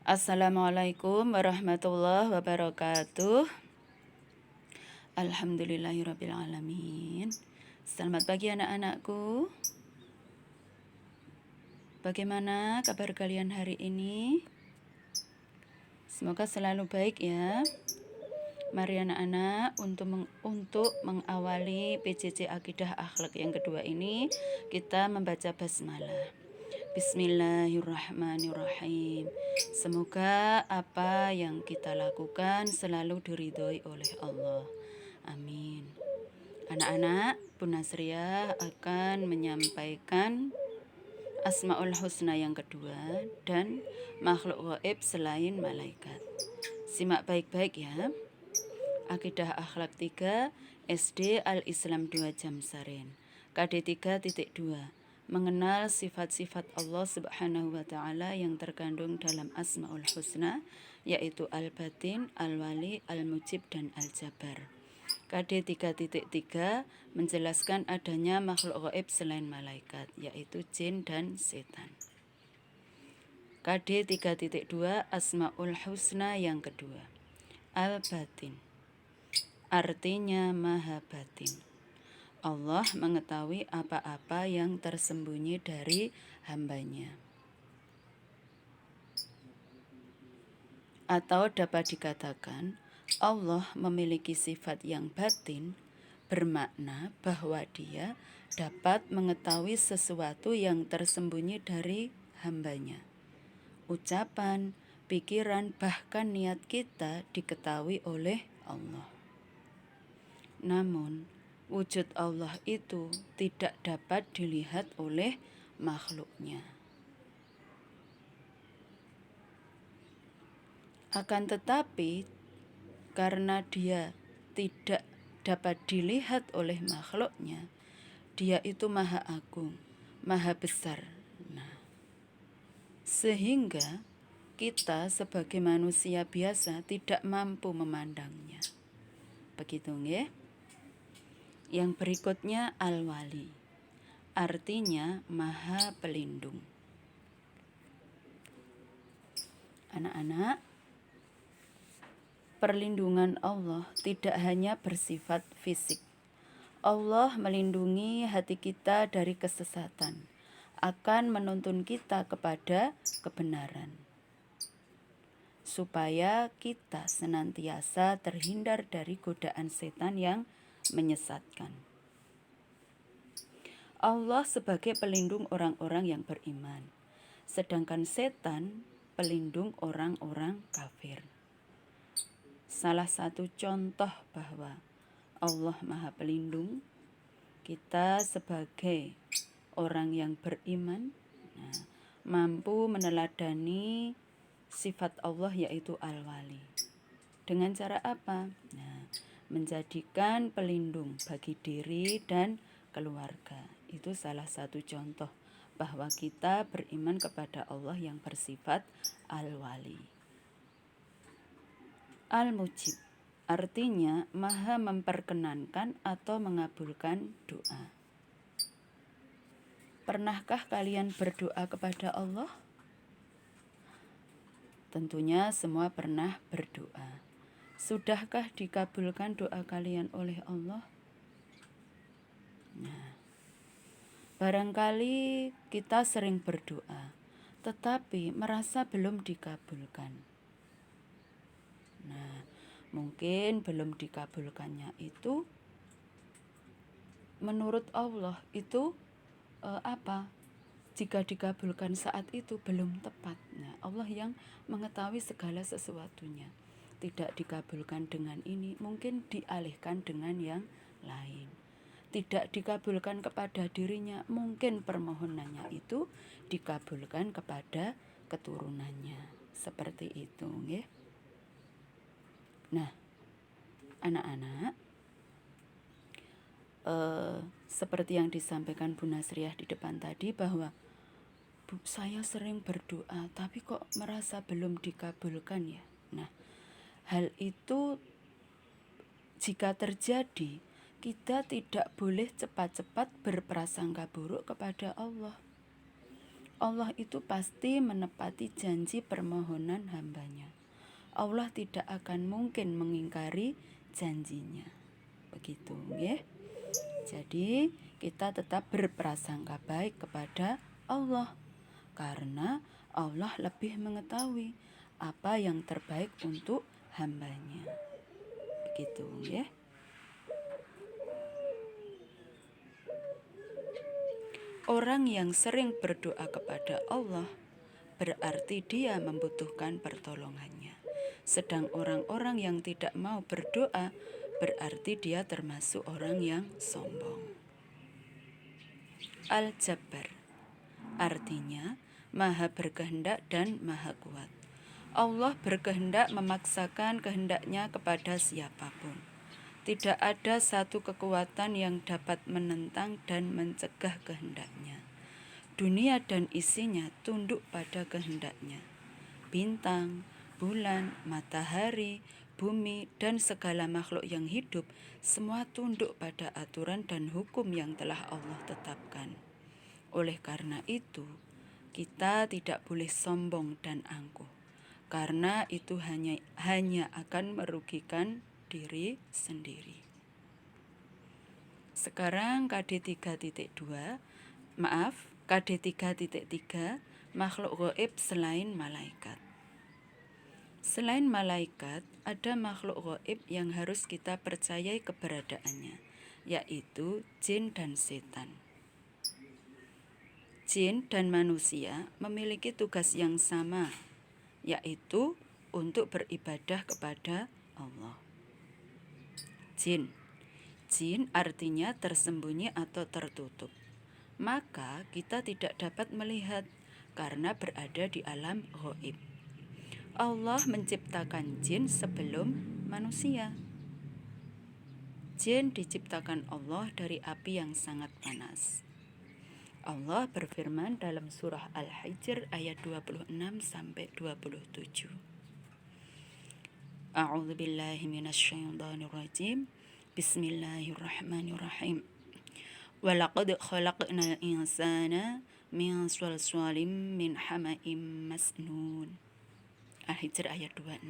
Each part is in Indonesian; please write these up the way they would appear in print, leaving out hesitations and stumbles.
Assalamualaikum warahmatullahi wabarakatuh. Alhamdulillahirrabbilalamin. Selamat pagi anak-anakku. Bagaimana kabar kalian hari ini? Semoga selalu baik ya. Mari anak-anak untuk mengawali PJJ Akidah Akhlak yang kedua ini, kita membaca basmalah. Bismillahirrahmanirrahim. Semoga apa yang kita lakukan selalu diridhoi oleh Allah. Amin. Anak-anak, Bu Nasriah akan menyampaikan Asmaul Husna yang kedua dan makhluk gaib selain malaikat. Simak baik-baik ya. Akidah Akhlak 3, SD Al-Islam 2 Jamsarin. KD 3.2, mengenal sifat-sifat Allah Subhanahu wa Ta'ala yang terkandung dalam Asmaul Husna, yaitu Al-Batin, Al-Wali, Al-Mujib, dan Al-Jabar. KD 3.3 menjelaskan adanya makhluk gaib selain malaikat, yaitu jin dan setan. KD 3.2 Asmaul Husna yang kedua, Al-Batin, artinya maha batin. Allah mengetahui apa-apa yang tersembunyi dari hambanya. Atau dapat dikatakan, Allah memiliki sifat yang batin, bermakna bahwa Dia dapat mengetahui sesuatu yang tersembunyi dari hambanya. Ucapan, pikiran, bahkan niat kita diketahui oleh Allah. Namun, wujud Allah itu tidak dapat dilihat oleh makhluknya. Akan tetapi, karena Dia tidak dapat dilihat oleh makhluknya, Dia itu maha agung, maha besar. Sehingga kita sebagai manusia biasa tidak mampu memandangnya. Begitu nggih? Yang berikutnya Al-Wali, artinya maha pelindung. Anak-anak, perlindungan Allah tidak hanya bersifat fisik. Allah melindungi hati kita dari kesesatan, akan menuntun kita kepada kebenaran, supaya kita senantiasa terhindar dari godaan setan yang menyesatkan. Allah sebagai pelindung orang-orang yang beriman, sedangkan setan pelindung orang-orang kafir. Salah satu contoh bahwa Allah maha pelindung, kita sebagai orang yang beriman mampu meneladani sifat Allah yaitu Al-Wali. Dengan cara apa? Menjadikan pelindung bagi diri dan keluarga. Itu salah satu contoh bahwa kita beriman kepada Allah yang bersifat Al-Wali. Al-Mujib, artinya maha memperkenankan atau mengabulkan doa. Pernahkah kalian berdoa kepada Allah? Tentunya semua pernah berdoa. Sudahkah dikabulkan doa kalian oleh Allah? Barangkali kita sering berdoa, tetapi merasa belum dikabulkan. Mungkin belum dikabulkannya itu menurut Allah itu apa? Jika dikabulkan saat itu belum tepat. Allah yang mengetahui segala sesuatunya. Tidak dikabulkan dengan ini, mungkin dialihkan dengan yang lain. Tidak dikabulkan kepada dirinya, mungkin permohonannya itu dikabulkan kepada keturunannya. Seperti itu, nggih. Nah, anak-anak, seperti yang disampaikan Bu Nasriah di depan tadi bahwa saya sering berdoa tapi kok merasa belum dikabulkan ya. Nah, hal itu jika terjadi, kita tidak boleh cepat-cepat berprasangka buruk kepada Allah. Allah itu pasti menepati janji permohonan hambanya. Allah tidak akan mungkin mengingkari janjinya. Begitu, ya. Jadi kita tetap berprasangka baik kepada Allah, karena Allah lebih mengetahui apa yang terbaik untuk hambanya. Begitu, ya. Orang yang sering berdoa kepada Allah berarti dia membutuhkan pertolongannya. Sedang orang-orang yang tidak mau berdoa berarti dia termasuk orang yang sombong. Al-Jabbar artinya Maha berkehendak dan Maha kuat. Allah berkehendak memaksakan kehendaknya kepada siapapun. Tidak ada satu kekuatan yang dapat menentang dan mencegah kehendaknya. Dunia dan isinya tunduk pada kehendaknya. Bintang, bulan, matahari, bumi, dan segala makhluk yang hidup semua tunduk pada aturan dan hukum yang telah Allah tetapkan. Oleh karena itu, kita tidak boleh sombong dan angkuh, karena itu hanya akan merugikan diri sendiri. Sekarang KD 3.3, makhluk gaib selain malaikat. Selain malaikat, ada makhluk gaib yang harus kita percayai keberadaannya, yaitu jin dan setan. Jin dan manusia memiliki tugas yang sama, yaitu untuk beribadah kepada Allah. Jin artinya tersembunyi atau tertutup. Maka kita tidak dapat melihat karena berada di alam gaib. Allah menciptakan jin sebelum manusia. Jin diciptakan Allah dari api yang sangat panas. Allah berfirman dalam surah Al-Hijr ayat 26 sampai 27. A'udzu billahi minasyaitonir rajim. Bismillahirrahmanirrahim. Walaqad khalaqnal insana min salsalin min hama'im masnun. Al-Hijr ayat 26.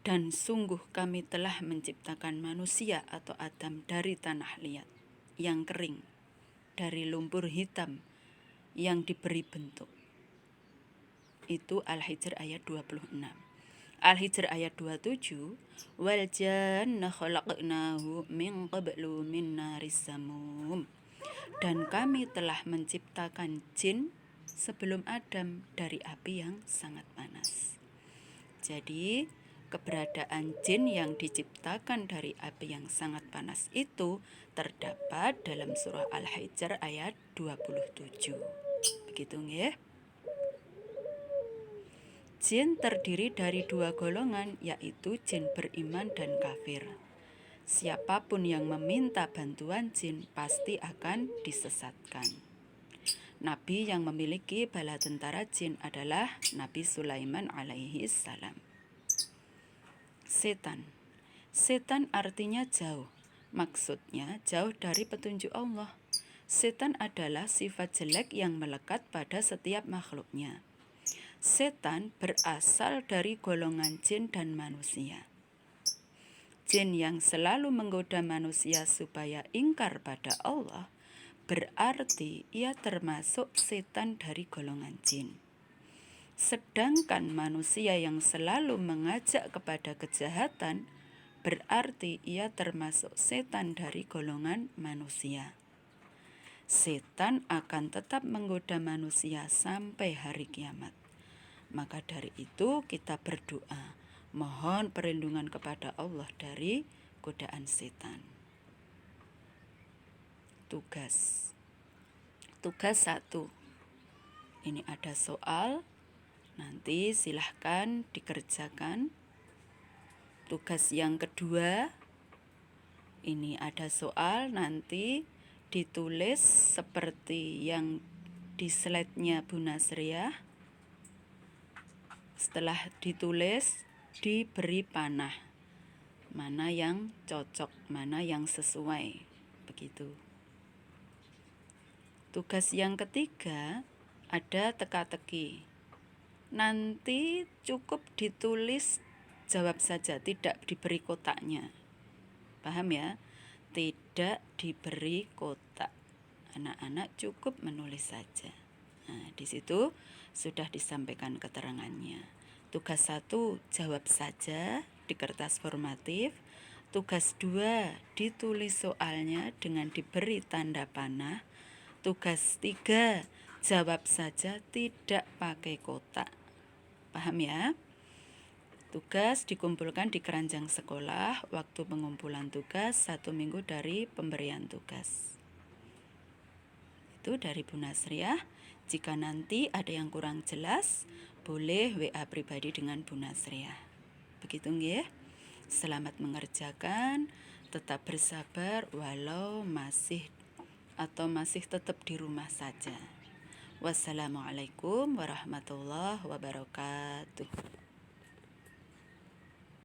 Dan sungguh kami telah menciptakan manusia atau Adam dari tanah liat yang kering, dari lumpur hitam yang diberi bentuk. Itu Al-Hijr ayat 26. Al-Hijr ayat 27, wal janna khalaqnahu min qablu min naris samum. Dan kami telah menciptakan jin sebelum Adam dari api yang sangat panas. Jadi keberadaan jin yang diciptakan dari api yang sangat panas itu terdapat dalam surah Al-Hijr ayat 27. Begitu nggih. Jin terdiri dari dua golongan, yaitu jin beriman dan kafir. Siapapun yang meminta bantuan jin pasti akan disesatkan. Nabi yang memiliki bala tentara jin adalah Nabi Sulaiman alaihi salam. Setan artinya jauh. Maksudnya jauh dari petunjuk Allah. Setan adalah sifat jelek yang melekat pada setiap makhluknya. Setan berasal dari golongan jin dan manusia. Jin yang selalu menggoda manusia supaya ingkar pada Allah, berarti ia termasuk setan dari golongan jin. Sedangkan manusia yang selalu mengajak kepada kejahatan, berarti ia termasuk setan dari golongan manusia. Setan akan tetap menggoda manusia sampai hari kiamat. Maka dari itu kita berdoa, mohon perlindungan kepada Allah dari godaan setan. Tugas 1. Ini ada soal, nanti silahkan dikerjakan. Tugas yang kedua, ini ada soal, nanti ditulis seperti yang di slide-nya Bu Nasriah. Setelah ditulis, diberi panah. Mana yang cocok, mana yang sesuai. Begitu. Tugas yang ketiga ada teka-teki. Nanti cukup ditulis jawab saja, tidak diberi kotaknya. Paham ya? Tidak diberi kotak. Anak-anak cukup menulis saja. Nah, di situ sudah disampaikan keterangannya. Tugas 1 jawab saja di kertas formatif. Tugas 2 ditulis soalnya dengan diberi tanda panah. Tugas 3 jawab saja tidak pakai kotak. Paham ya? Tugas dikumpulkan di keranjang sekolah. Waktu pengumpulan tugas 1 minggu dari pemberian tugas. Itu dari Bu Nasriah. Jika nanti ada yang kurang jelas, boleh WA pribadi dengan Bu Nasriah. Begitu nggih. Selamat mengerjakan, tetap bersabar walau masih tetap di rumah saja. Wassalamualaikum warahmatullahi wabarakatuh.